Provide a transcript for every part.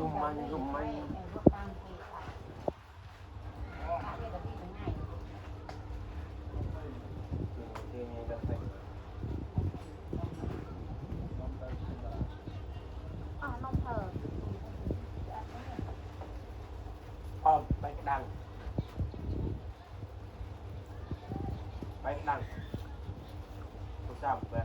gum mai bạch đằng tôi sao vậy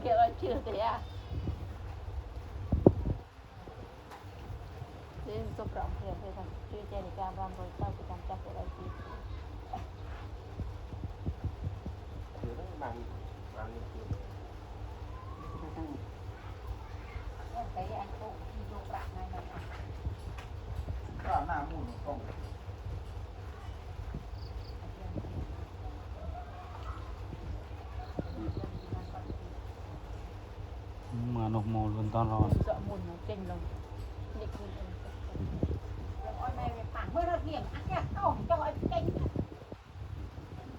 kiểu chưa thế à thế tôi rộng thì thôi chưa chơi thì cam ram rồi sau thì cam chắc sẽ là gì cái anh cô đi vô bạn này này cả nào ngủ không mà nộp mồ luôn to rồi sợ mùn nó kinh lắm lịch ôi mày phản mới nó điểm ăn nhá không cho anh kinh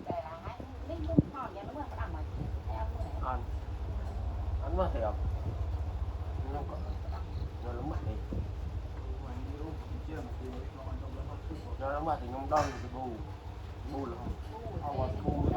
để là hãy linh lung thò nhà nó mới có đằng mà ăn mà hiểu nó mất đi nó mất thì nó đông thì bù là không